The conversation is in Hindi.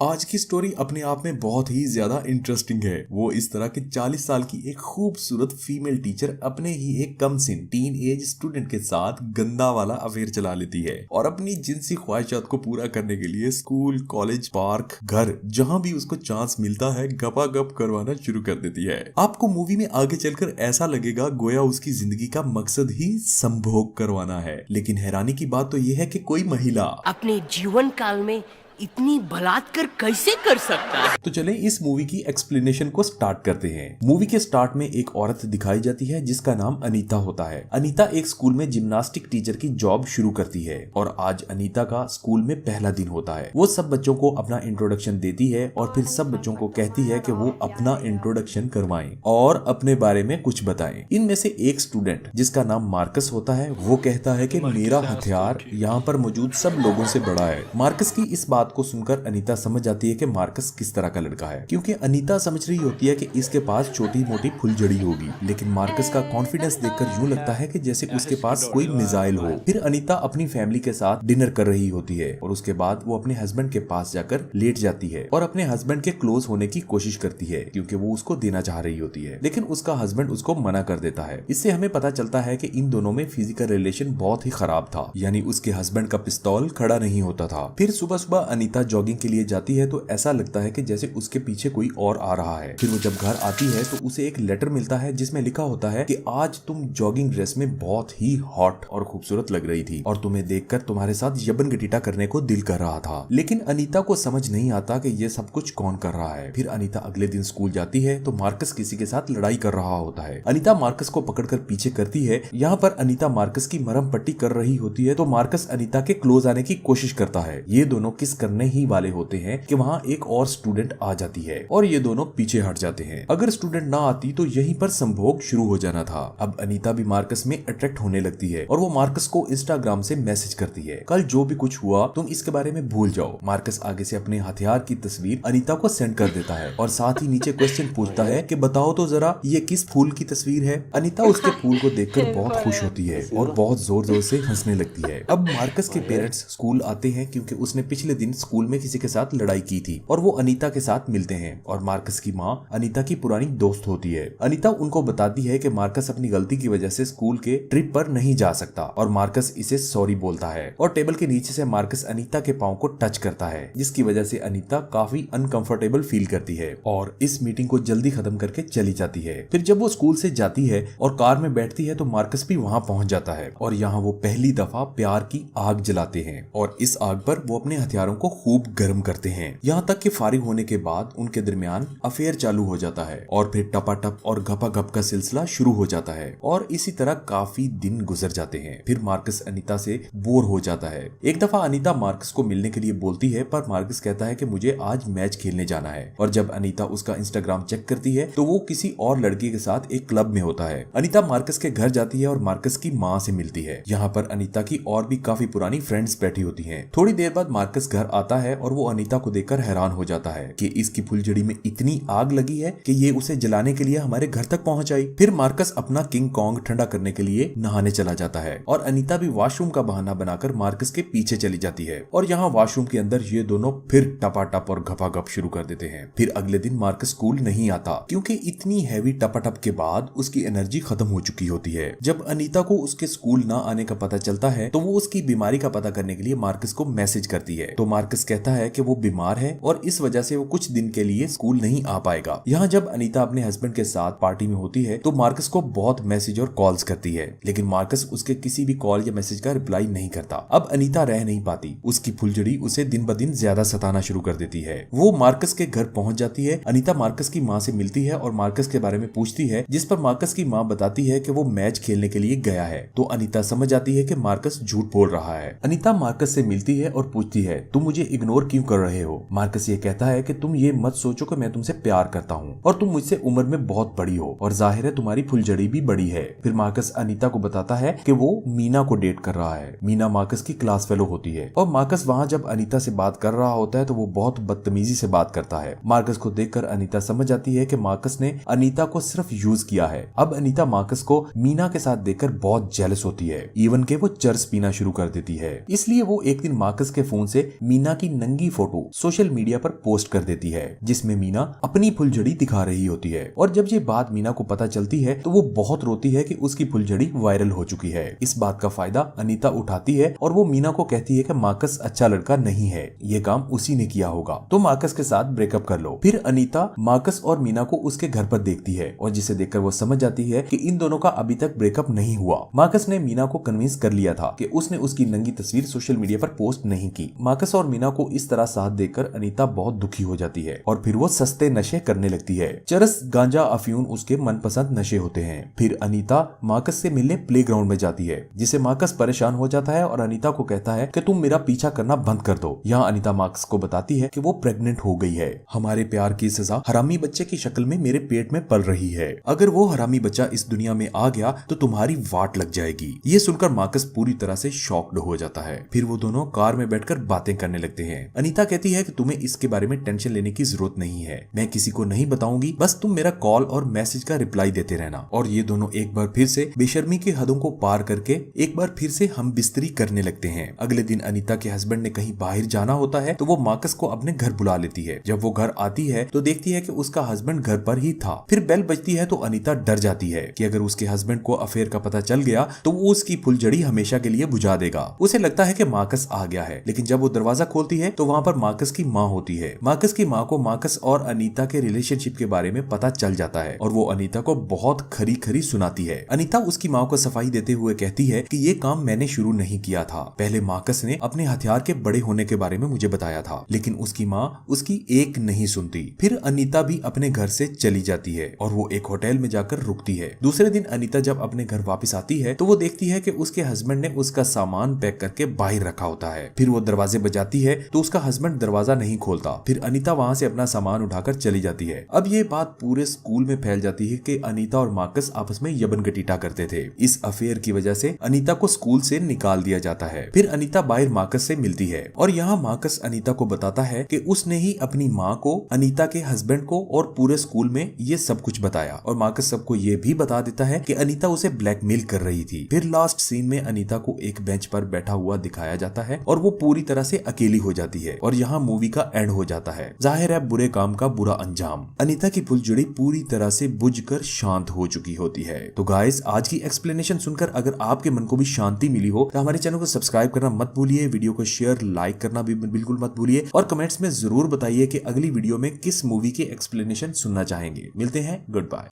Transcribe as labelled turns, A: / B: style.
A: आज की स्टोरी अपने आप में बहुत ही ज्यादा इंटरेस्टिंग है। वो इस तरह के 40 साल की एक खूबसूरत फीमेल टीचर अपने ही एक कम सिन टीन एज स्टूडेंट के साथ गंदा वाला अफेयर चला लेती है और अपनी जिनसी ख्वाहिशात को पूरा करने के लिए स्कूल, कॉलेज, पार्क, घर जहां भी उसको चांस मिलता है गपागप करवाना शुरू कर देती है। आपको मूवी में आगे चलकर ऐसा लगेगा गोया उसकी जिंदगी का मकसद ही संभोग करवाना है, लेकिन हैरानी की बात तो यह है कि कोई महिला
B: अपने जीवन काल में इतनी बलात्कार कैसे कर सकता है।
A: तो चले इस मूवी की एक्सप्लेनेशन को स्टार्ट करते हैं। मूवी के स्टार्ट में एक औरत दिखाई जाती है जिसका नाम अनीता होता है। अनीता एक स्कूल में जिम्नास्टिक टीचर की जॉब शुरू करती है और आज अनीता का स्कूल में पहला दिन होता है। वो सब बच्चों को अपना इंट्रोडक्शन देती है और फिर सब बच्चों को कहती है कि वो अपना इंट्रोडक्शन करवाएं और अपने बारे में कुछ बताएं। इनमें से एक स्टूडेंट जिसका नाम मार्कस होता है वो कहता है कि मेरा हथियार यहाँ पर मौजूद सब लोगों से बड़ा है। मार्कस की इस बात को सुनकर अनीता समझ जाती है कि मार्कस किस तरह का लड़का है, क्योंकि अनीता समझ रही होती है कि इसके पास छोटी मोटी फुलझड़ी होगी, लेकिन मार्कस का कॉन्फिडेंस देखकर यूं लगता है कि जैसे उसके पास कोई मिसाइल हो। फिर अनीता अपनी फैमिली के साथ डिनर कर रही होती है और उसके बाद वो अपने हस्बैंड के पास जाकर लेट जाती है और अपने हस्बैंड के क्लोज होने की कोशिश करती है क्योंकि वो उसको देना चाह रही होती है, लेकिन उसका हस्बैंड उसको मना कर देता है। इससे हमें पता चलता है कि इन दोनों में फिजिकल रिलेशन बहुत ही खराब था, यानी उसके हस्बैंड का पिस्तौल खड़ा नहीं होता था। फिर सुबह सुबह अनीता जॉगिंग के लिए जाती है तो ऐसा लगता है कि जैसे उसके पीछे कोई और आ रहा है। फिर वो जब घर आती है तो उसे एक लेटर मिलता है जिसमें लिखा होता है कि आज तुम जॉगिंग ड्रेस में बहुत ही हॉट और खूबसूरत लग रही थी और तुम्हें देखकर तुम्हारे साथ यबन गटीटा करने को दिल कर रहा था। लेकिन अनीता को समझ नहीं आता कि ये सब कुछ कौन कर रहा है। फिर अनीता अगले दिन स्कूल जाती है तो मार्कस किसी के साथ लड़ाई कर रहा होता है। अनीता मार्कस को पकड़कर पीछे करती है। यहाँ पर अनीता मार्कस की मरहम पट्टी कर रही होती है तो मार्कस अनीता के क्लोज आने की कोशिश करता है। ये दोनों किस करने ही वाले होते हैं कि वहाँ एक और स्टूडेंट आ जाती है और ये दोनों पीछे हट जाते हैं। अगर स्टूडेंट ना आती तो यहीं पर संभोग शुरू हो जाना था। अब अनीता भी मार्कस में अट्रैक्ट होने लगती है और वो मार्कस को इंस्टाग्राम से मैसेज करती है, कल जो भी कुछ हुआ तुम इसके बारे में भूल जाओ। मार्कस आगे से अपने हथियार की तस्वीर अनीता को सेंड कर देता है और साथ ही नीचे क्वेश्चन पूछता है कि बताओ तो जरा ये किस फूल की तस्वीर है। अनीता उसके फूल को देखकर बहुत खुश होती है और बहुत जोर जोर से हंसने लगती है। अब मार्कस के पेरेंट्स स्कूल आते हैं क्योंकि उसने पिछले दिन स्कूल में किसी के साथ लड़ाई की थी और वो अनीता के साथ मिलते हैं और मार्कस की माँ अनीता की पुरानी दोस्त होती है। अनीता उनको बताती है कि मार्कस अपनी गलती की वजह से स्कूल के ट्रिप पर नहीं जा सकता और मार्कस इसे सॉरी बोलता है और टेबल के नीचे से मार्कस अनीता के पाँव को टच करता है, जिसकी वजह से अनीता काफी अनकंफर्टेबल फील करती है और इस मीटिंग को जल्दी खत्म करके चली जाती है। फिर जब वो स्कूल से जाती है और कार में बैठती है तो मार्कस भी वहाँ पहुँच जाता है और यहाँ वो पहली दफा प्यार की आग जलाते हैं और इस आग पर वो अपने हथियारों को खूब गर्म करते हैं, यहाँ तक कि फारिग होने के बाद उनके दरमियान अफेयर चालू हो जाता है और फिर टपाटप और गपागप का सिलसिला शुरू हो जाता है और इसी तरह काफी दिन गुजर जाते हैं। फिर मार्कस अनीता से बोर हो जाता है। एक दफा अनीता मार्कस को मिलने के लिए बोलती है पर मार्कस कहता है कि मुझे आज मैच खेलने जाना है और जब अनीता उसका इंस्टाग्राम चेक करती है तो वो किसी और लड़के के साथ एक क्लब में होता है। अनीता मार्कस के घर जाती है और मार्कस की माँ से मिलती है। यहाँ पर अनीता की और भी काफी पुरानी फ्रेंड्स बैठी होती हैं। थोड़ी देर बाद मार्कस घर आता है और वो अनीता को देखकर हैरान हो जाता है कि इसकी फुलझड़ी में इतनी आग लगी है कि ये उसे जलाने के लिए हमारे घर तक पहुंच आई। फिर मार्कस अपना किंग कॉन्ग ठंडा करने के लिए नहाने चला जाता है और अनीता भी वॉशरूम का बहाना बनाकर मार्कस के पीछे चली जाती है और यहाँ वॉशरूम के अंदर ये दोनों फिर टपाटप और गपागप शुरू कर देते हैं। फिर अगले दिन मार्कस स्कूल नहीं आता क्योंकि इतनी हैवी टपाटप के बाद उसकी एनर्जी खत्म हो चुकी होती है। जब अनीता को उसके स्कूल ना आने का पता चलता है तो वो उसकी बीमारी का पता करने के लिए मार्कस को मैसेज करती है तो मार्कस कहता है कि वो बीमार है और इस वजह से वो कुछ दिन के लिए स्कूल नहीं आ पाएगा। यहाँ जब अनीता अपने हस्बैंड के साथ पार्टी में होती है तो मार्कस को बहुत मैसेज और कॉल्स करती है, लेकिन मार्कस उसके किसी भी कॉल या मैसेज का रिप्लाई नहीं करता। अब अनीता रह नहीं पाती, उसकी फुलझड़ी उसे दिन ब दिन ज्यादा सताना शुरू कर देती है। वो मार्कस के घर पहुंच जाती है। अनीता मार्कस की माँ से मिलती है और मार्कस के बारे में पूछती है, जिस पर मार्कस की माँ बताती है कि वो मैच खेलने के लिए गया है। तो अनीता समझ जाती है कि मार्कस झूठ बोल रहा है। अनीता मार्कस से मिलती है और पूछती है, तुम मुझे इग्नोर क्यों कर रहे हो? मार्कस ये कहता है कि तुम ये मत सोचो कि मैं तुमसे प्यार करता हूँ और तुम मुझसे उम्र में बहुत बड़ी हो और जाहिर है तुम्हारी फुलझड़ी भी बड़ी है। फिर मार्कस अनीता को बताता है कि वो मीना को डेट कर रहा है। मीना मार्कस की क्लास फेलो होती है और मार्कस वहाँ जब अनीता से बात कर रहा होता है तो वो बहुत बदतमीजी से बात करता है। मार्कस को देखकर अनीता समझ जाती है कि मार्कस ने अनीता को सिर्फ यूज किया है। अब अनीता मार्कस को मीना के साथ देखकर बहुत जेलस होती है, इवन के वो चर्स पीना शुरू कर देती है। इसलिए वो एक दिन मार्कस के फोन से मीना की नंगी फोटो सोशल मीडिया पर पोस्ट कर देती है, जिसमें मीना अपनी फुलझड़ी दिखा रही होती है। और जब ये बात मीना को पता चलती है तो वो बहुत रोती है कि उसकी फुलझड़ी वायरल हो चुकी है। इस बात का फायदा अनीता उठाती है और वो मीना को कहती है कि मार्कस अच्छा लड़का नहीं है, ये काम उसी ने किया होगा, तो मार्कस के साथ ब्रेकअप कर लो। फिर अनीता मार्कस और मीना को उसके घर पर देखती है और जिसे देखकर वो समझ जाती है कि इन दोनों का अभी तक ब्रेकअप नहीं हुआ। मार्कस ने मीना को कन्विंस कर लिया था कि उसने उसकी नंगी तस्वीर सोशल मीडिया पर पोस्ट नहीं की। मार्कस और मीना को इस तरह साथ देखकर अनीता बहुत दुखी हो जाती है और फिर वो सस्ते नशे करने लगती है। चरस, गांजा, अफीम उसके मनपसंद नशे होते हैं। फिर अनीता मार्कस से मिलने प्लेग्राउंड में जाती है, जिसे मार्कस परेशान हो जाता है और अनीता को कहता है कि तुम मेरा पीछा करना बंद कर दो। यहाँ अनीता मार्कस को बताती है कि वो प्रेग्नेंट हो गई है। हमारे प्यार की सजा हरामी बच्चे की शक्ल में मेरे पेट में पल रही है। अगर वो हरामी बच्चा इस दुनिया में आ गया तो तुम्हारी वाट लग जाएगी। ये सुनकर मार्कस पूरी तरह से शॉक्ड हो जाता है। फिर वो दोनों कार में बैठकर बातें करने लगते हैं। अनीता कहती है कि तुम्हें इसके बारे में टेंशन लेने की जरूरत नहीं है, मैं किसी को नहीं बताऊंगी, बस तुम मेरा कॉल और मैसेज का रिप्लाई देते रहना। और ये दोनों एक बार फिर से बेशर्मी की हदों को पार करके एक बार फिर से हम बिस्तरी करने लगते हैं। अगले दिन अनीता के हस्बैंड ने कहीं बाहर जाना होता है तो वो मार्कस को अपने घर बुला लेती है। जब वो घर आती है तो देखती है कि उसका हस्बैंड घर पर ही था। फिर बेल बजती है तो अनीता डर जाती है कि अगर उसके हस्बैंड को अफेयर का पता चल गया तो वो उसकी फुलझड़ी हमेशा के लिए बुझा देगा। उसे लगता है कि मार्कस आ गया है, लेकिन जब वो दरवाजा खोलती है तो वहाँ पर मार्कस की माँ होती है। मार्कस की माँ को मार्कस और अनीता के रिलेशनशिप के बारे में पता चल जाता है और वो अनीता को बहुत खरी खरी सुनाती है। अनीता उसकी माँ को सफाई देते हुए कहती है कि ये काम मैंने शुरू नहीं किया था, पहले मार्कस ने अपने हथियार के बड़े होने के बारे में मुझे बताया था, लेकिन उसकी माँ उसकी एक नहीं सुनती। फिर अनीता भी अपने घर से चली जाती है और वो एक होटल में जाकर रुकती है। दूसरे दिन अनीता जब अपने घर वापस आती है तो वो देखती है कि उसके हस्बैंड ने उसका सामान पैक करके बाहर रखा होता है। फिर वो दरवाजे बजाती है तो उसका हस्बैंड दरवाजा नहीं खोलता। फिर अनीता वहाँ से अपना सामान उठाकर चली जाती है। अब ये बात पूरे स्कूल में फैल जाती है कि अनीता और मार्कस आपस में यबन गटीटा करते थे। इस अफेयर की वजह से अनीता को स्कूल से निकाल दिया जाता है। फिर अनीता बाहर मार्कस से मिलती है और यहाँ मार्कस अनीता को बताता है कि उसने ही अपनी माँ को, अनीता के हस्बैंड को और पूरे स्कूल में ये सब कुछ बताया। और मार्कस सबको ये भी बता देता है कि अनीता उसे ब्लैकमेल कर रही थी। फिर लास्ट सीन में अनीता को एक बेंच पर बैठा हुआ दिखाया जाता है और वो पूरी तरह से अकेली हो जाती है और यहाँ मूवी का एंड हो जाता है। जाहिर है बुरे काम का बुरा अंजाम। अनीता की फुलझड़ी पूरी तरह से बुझकर शांत हो चुकी होती है। तो गाइस, आज की एक्सप्लेनेशन सुनकर अगर आपके मन को भी शांति मिली हो तो हमारे चैनल को सब्सक्राइब करना मत भूलिए, वीडियो को शेयर लाइक करना भी बिल्कुल मत भूलिए और कमेंट्स में जरूर बताइए कि अगली वीडियो में किस मूवी की एक्सप्लेनेशन सुनना चाहेंगे। मिलते हैं, गुड बाय।